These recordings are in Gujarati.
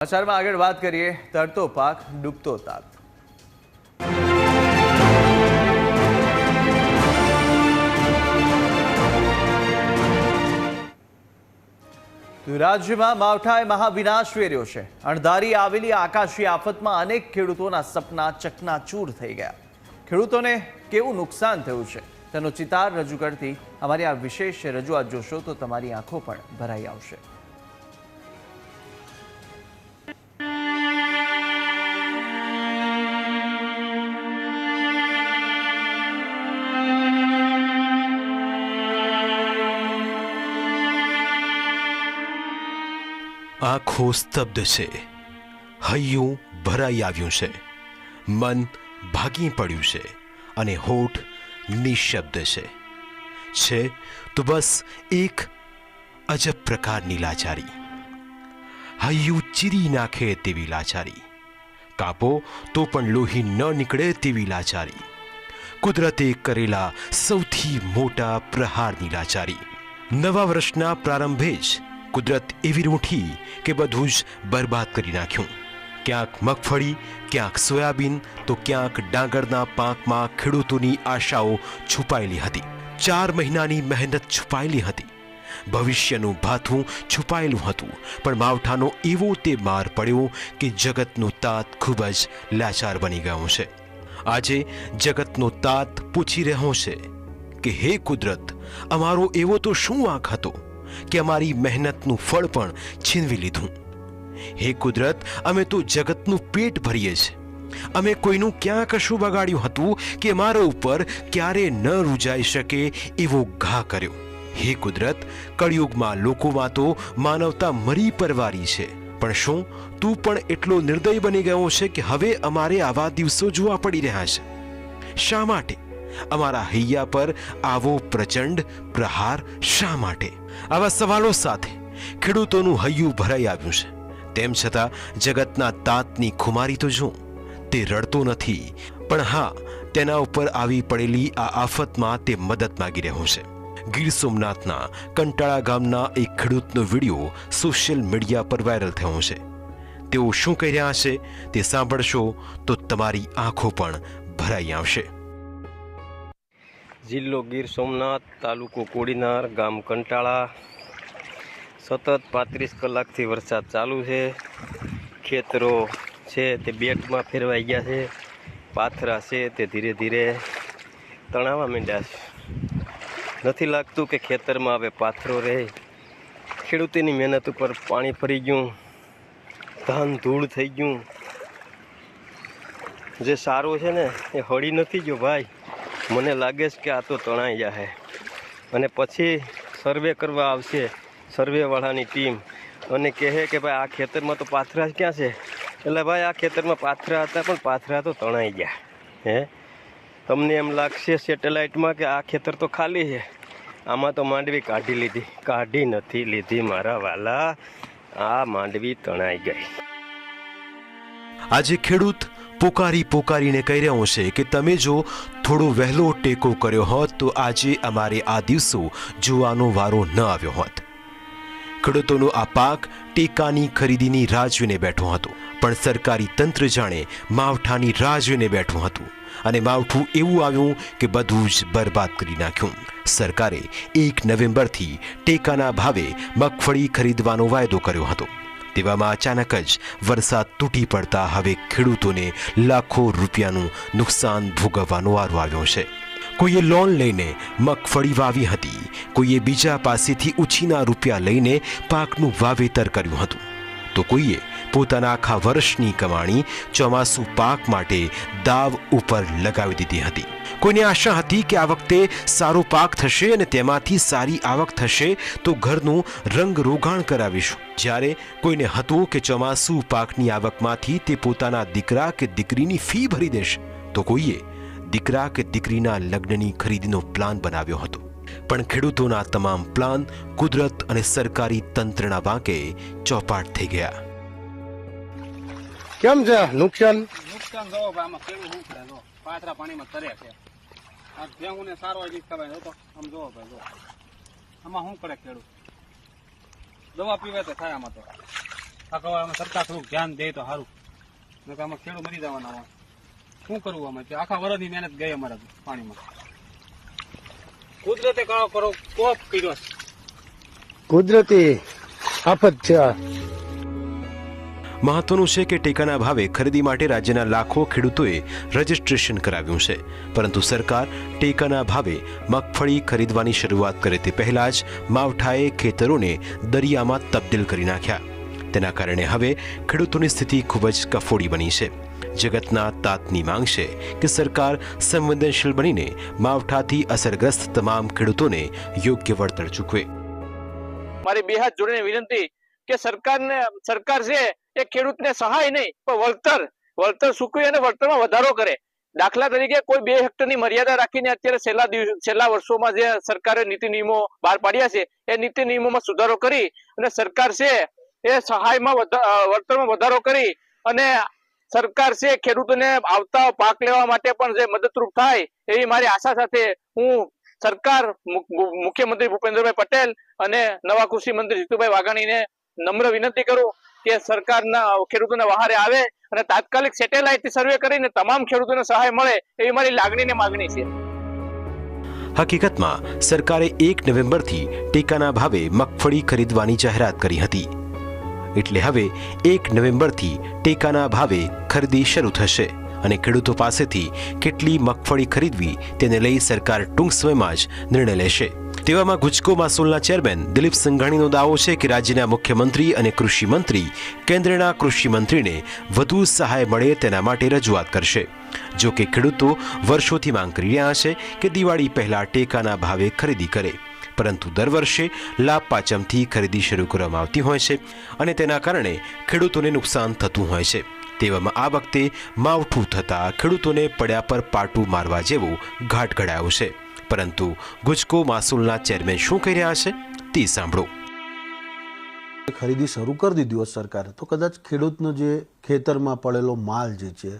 સમાચારમાં આગળ વાત કરીએ તરતો પાક ડૂબતો તાક। રાજ્યમાં માવઠાએ મહાવિનાશ વેર્યો છે। અણધારી આવેલી આકાશી આફતમાં અનેક ખેડૂતોના સપના ચકનાચૂર થઈ ગયા। ખેડૂતોને કેવું નુકસાન થયું છે તેનો ચિતાર રજૂ કરતી અમારી આ વિશેષ રજૂઆત જોશો તો તમારી આંખો પણ ભરાઈ આવશે। આંખો સ્તબ્ધ છે, હૈયું ભરાઈ આવ્યું છે, મન ભાગી પડ્યું છે અને હોઠ નિશબ્દ છે તો બસ એક અજબ પ્રકારની લાચારી, હૈયું ચીરી નાખે તેવી લાચારી, કાપો તો પણ લોહી ન નીકળે તેવી લાચારી, કુદરતે કરેલા સૌથી મોટા પ્રહારની લાચારી। નવા વર્ષના પ્રારંભે જ કુદરત એવી રૂઠી કે બધું જ બરબાદ કરી નાખ્યું। ક્યાંક મગફળી, ક્યાંક સોયાબીન તો ક્યાંક ડાંગરના પાકમાં ખેડૂતોની આશાઓ છુપાયેલી હતી। 4 મહિનાની મહેનત છુપાયેલી હતી, ભવિષ્યનું ભાથું છુપાયેલું હતું, પણ માવઠાનો એવો તે માર પડ્યો કે જગતનો તાત ખૂબ જ લાચાર બની ગયો છે। આજે જગતનો તાત પૂછી રહ્યો છે કે હે કુદરત, અમારો એવો તો શું વાંક હતો કે અમારી મહેનતનું ફળ પણ છીનવી લીધું। હે કુદરત, અમે તો જગતનું પેટ ભરીએ છીએ, અમે કોઈનું ક્યાં કશું બગાડ્યું હતું કે અમારા ઉપર ક્યારે ન રૂજાઈ શકે એવો ઘા કર્યો। હે કુદરત, કળિયુગમાં લોકોમાં તો માનવતા મરી પરવારી છે, પણ શું તું પણ એટલો નિર્દય બની ગયો છે કે હવે અમારે આવા દિવસો જોવા પડી રહ્યા છે? શા માટે અમારા હૈયા પર આવો પ્રચંડ પ્રહાર? શા માટે? આવા સવાલો સાથે ખેડૂતોનું હૈયું ભરાઈ આવ્યું છે। તેમ છતાં જગતના તાતની ખુમારી તો જો, તે રડતો નથી, પણ હા, તેના ઉપર આવી પડેલી આ આફતમાં તે મદદ માંગી રહ્યો છે। ગીર સોમનાથના કંટાળા ગામના એક ખેડૂતનો વિડીયો સોશિયલ મીડિયા પર વાયરલ થયો છે। તેઓ શું કહી રહ્યા છે તે સાંભળશો તો તમારી આંખો પણ ભરાઈ આવશે। જિલ્લો ગીર સોમનાથ, તાલુકો કોડીનાર, ગામ કંટાળા। સતત 35 કલાકથી વરસાદ ચાલુ છે। ખેતરો છે તે બેટમાં ફેરવાઈ ગયા છે, પાથરા છે તે ધીરે ધીરે તણાવવા માંડ્યા છે। નથી લાગતું કે ખેતરમાં હવે પાથરો રહે। ખેડૂતોની મહેનત ઉપર પાણી ફરી ગયું, ધાન ધૂળ થઈ ગયું। જે સારું છે ને એ હળી નથી ગયો ભાઈ। મને લાગે છે કે આ તો તણાઈ જશે અને પછી સર્વે કરવા આવશે સર્વેવાળાની ટીમ અને કહે કે ભાઈ આ ખેતરમાં તો પાથરા ક્યાં છે? એટલે ભાઈ આ ખેતરમાં પાથરા હતા પણ પાથરા તો તણાઈ ગયા। હે, તમને એમ લાગશે સેટેલાઇટમાં કે આ ખેતર તો ખાલી છે, આમાં તો માંડવી કાઢી લીધી। કાઢી નથી લીધી મારા વાલા, આ માંડવી તણાઈ ગઈ। આજે ખેડૂત પોકારીને કહી રહ્યો છે કે તમે જો થોડો વહેલો ટેકો કર્યો હોત તો આજે અમારે આ દિવસો જોવાનો વારો ન આવ્યો હોત। ખેડૂતોનો આ પાક ટેકાની ખરીદીની રાહ જોઈને બેઠો હતો, પણ સરકારી તંત્ર જાણે માવઠાની રાહ જોઈને બેઠું હતું અને માવઠું એવું આવ્યું કે બધું જ બરબાદ કરી નાખ્યું। સરકારે 1 નવેમ્બરથી ટેકાના ભાવે મગફળી ખરીદવાનો વાયદો કર્યો હતો, તેવામાં અચાનક જ વરસાદ તૂટી પડતા હવે ખેડૂતોને લાખો રૂપિયાનું નુકસાન ભોગવવાનો વારો આવ્યો છે। કોઈએ લોન લઈને મગફળી વાવી હતી, કોઈએ બીજા પાસેથી ઉછીના રૂપિયા લઈને પાકનું વાવેતર કર્યું હતું, તો કોઈએ પોતાના આખા વર્ષની કમાણી ચોમાસું પાક માટે દાવ ઉપર લગાવી દીધી હતી। કોઈને આશા હતી કે આ વખતે સારો પાક થશે અને તેમાંથી સારી આવક થશે તો ઘરનું રંગ રોગાણ કરાવીશું। જ્યારે કોઈને હતું કે ચોમાસું પાકની આવકમાંથી તે પોતાના દીકરા કે દીકરીની ફી ભરી દેશે, તો કોઈએ દીકરા કે દીકરીના લગ્નની ખરીદીનો પ્લાન બનાવ્યો હતો, પણ ખેડૂતોના તમામ પ્લાન કુદરત અને સરકારી તંત્રના વાંકે ચોપાટ થઈ ગયા। કેમ છે નુકસાન? નુકસાન જોવો ભાઈ, આમાં કેવું શું કરે? જો પાથરા પાણીમાં તરે છે, આ ભેંગુને સારો જ ખવાય તો આમ જોવો ભાઈ, જો આમાં શું કરે ખેડૂત? દવા પીવે તો થાય આમાં તો। આ કહેવાય આમાં સરકાર થોડુંક ધ્યાન દે તો સારું, નકર આમાં ખેડૂત મરી જવાના હોય. શું કરવું આમાં? આખા વર્ષની મહેનત ગઈ અમારા પાણીમાં. કુદરતે કરો કોપ કર્યો છે. કુદરતી આફત છે આ. મહત્વનું છે કે ટેકાના ભાવે ખરીદી માટે રાજ્યના લાખો ખેડૂતોએ રજીસ્ટ્રેશન કરાવ્યું છે, પરંતુ સરકાર ટેકાના ભાવે મગફળી ખરીદવાની શરૂઆત કરે તે પહેલા જ માવઠાએ ખેતરોને દરિયામાં તબદીલ કરી નાખ્યા. તેના કારણે હવે ખેડૂતોની સ્થિતિ ખૂબ જ કફોડી બની છે. જગતના તાતની માંગ છે કે સરકાર સંવેદનશીલ બનીને માવઠાથી અસરગ્રસ્ત તમામ ખેડૂતોને યોગ્ય વળતર ચૂકવે. મારી બે હાથ જોડીને વિનંતી કે સરકાર છે એ ખેડૂતને સહાય નહીં પણ વળતર ચૂકવે અને વળતરમાં વધારો કરે. દાખલા તરીકે કોઈ 2 હેક્ટરની મર્યાદા રાખીને અત્યારે છેલ્લા વર્ષોમાં જે સરકારે નીતિ નિયમો બહાર પાડ્યા છે એ નીતિ નિયમોમાં સુધારો કરી અને સરકાર છે એ સહાયમાં વળતરમાં વધારો કરી અને સરકાર છે ખેડૂતોને આવતા પાક લેવા માટે પણ જે મદદરૂપ થાય એવી મારી આશા સાથે હું સરકાર, મુખ્યમંત્રી ભૂપેન્દ્રભાઈ પટેલ અને નવા કૃષિ મંત્રી જીતુભાઈ વાઘાણીને નમ્ર વિનંતી કરું કે સરકારના ખેડૂતોને વહારે આવે અને તાત્કાલિક સેટેલાઇટથી સર્વે કરીને તમામ ખેડૂતોને સહાય મળે એવી મારી લાગણી ને માગણી છે. હકીકતમાં સરકારે 1 નવેમ્બરથી ટેકાના ભાવે મગફળી ખરીદવાની જાહેરાત કરી હતી, એટલે હવે 1 નવેમ્બરથી ટેકાના ભાવે ખરીદી શરૂ થશે અને ખેડૂતો પાસેથી કેટલી મગફળી ખરીદવી તેને લઈ સરકાર ટૂંક સમયમાં જ નિર્ણય લેશે. તેવામાં ગુજકો માસોલના ચેરમેન દિલીપ સંઘાણીનો દાવો છે કે રાજ્યના મુખ્યમંત્રી અને કૃષિ મંત્રી કેન્દ્રના કૃષિ મંત્રીને વધુ સહાય મળે તેના માટે રજૂઆત કરશે. જો કે ખેડૂતો વર્ષોથી માંગ કરી રહ્યા છે કે દિવાળી પહેલા ટેકાના ભાવે ખરીદી કરે, પરંતુ દર વર્ષે લાભ પાંચમથી ખરીદી શરૂ કરવામાં આવતી હોય છે અને તેના કારણે ખેડૂતોને નુકસાન થતું હોય છે. તેવામાં આ વખતે માવઠું થતાં ખેડૂતોને પડ્યા પર પાટું મારવા જેવો ઘાટ ઘડાયો છે. પરંતુ ગુજકો માસૂલના ચેરમેન શું કહી રહ્યા છે તે સાંભળો. ખરીદી શરૂ કરી દીધી હોત સરકારે તો કદાચ ખેડૂતનો જે ખેતરમાં પડેલો માલ જે છે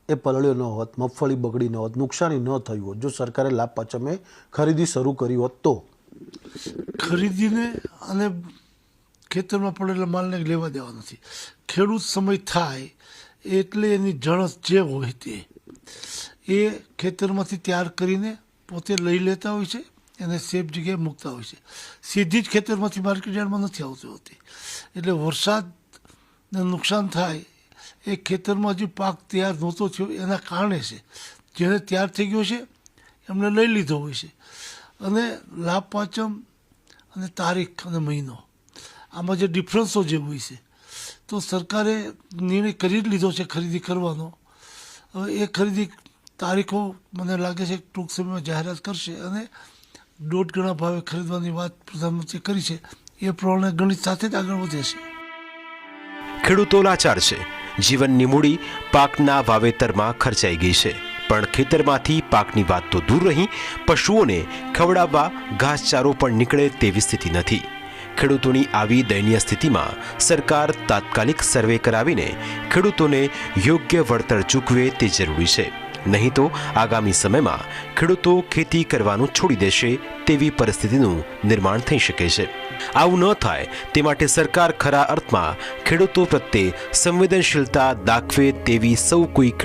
એ પલળ્યો ન હોત, મગફળી બગડી ન હોત, નુકસાની ન થયું હોત. જો સરકારે લાભ પાંચમે ખરીદી શરૂ કરી હોત તો ખરીદીને અને ખેતરમાં પડેલા માલને લેવા દેવા નથી. ખેડૂત સમય થાય એટલે એની જણસ જે હોય તે એ ખેતરમાંથી તૈયાર કરીને પોતે લઈ લેતા હોય છે, એને સેફ જગ્યાએ મૂકતા હોય છે. સીધી જ ખેતરમાંથી માર્કેટ યાર્ડમાં નથી આવતી હોતી. એટલે વરસાદને નુકસાન થાય એ ખેતરમાં હજી પાક તૈયાર નહોતો થયો એના કારણે છે. જેને તૈયાર થઈ ગયો છે એમને લઈ લીધો હોય છે. અને લાભ પાંચમ અને તારીખ અને મહિનો આમાં જે ડિફરન્સો જે હોય છે તો સરકારે નિર્ણય કરી જ લીધો છે ખરીદી કરવાનો. હવે એ ખરીદી તારીખો મને લાગે છે ટૂંક સમયમાં જાહેરાત કરશે અને 1.5 ગણા ભાવે ખરીદવાની વાત પ્રધાનમંત્રી કરી છે. એ પ્રમાણે ગણિત સાથે જ આગળ વધે છે. ખેડૂતો લાચાર છે. જીવનની મૂડી પાકના વાવેતરમાં ખર્ચાઈ ગઈ છે, પણ ખેતરમાંથી પાકની વાત તો દૂર રહી, પશુઓને ખવડાવવા ઘાસચારો પણ નીકળે તેવી સ્થિતિ નથી. ખેડૂતોની આવી દયનીય સ્થિતિમાં સરકાર તાત્કાલિક સર્વે કરાવીને ખેડૂતોને યોગ્ય વળતર ચૂકવે તે જરૂરી છે. નહીં તો આગામી સમયમાં ખેડૂતો ખેતી કરવાનું છોડી દેશે તેવી પરિસ્થિતિનું નિર્માણ થઈ શકે છે. આવું ન થાય તે માટે સરકાર ખરા અર્થમાં ખેડૂતો પ્રત્યે સંવેદનશીલતા દાખવે તેવી સૌ કોઈ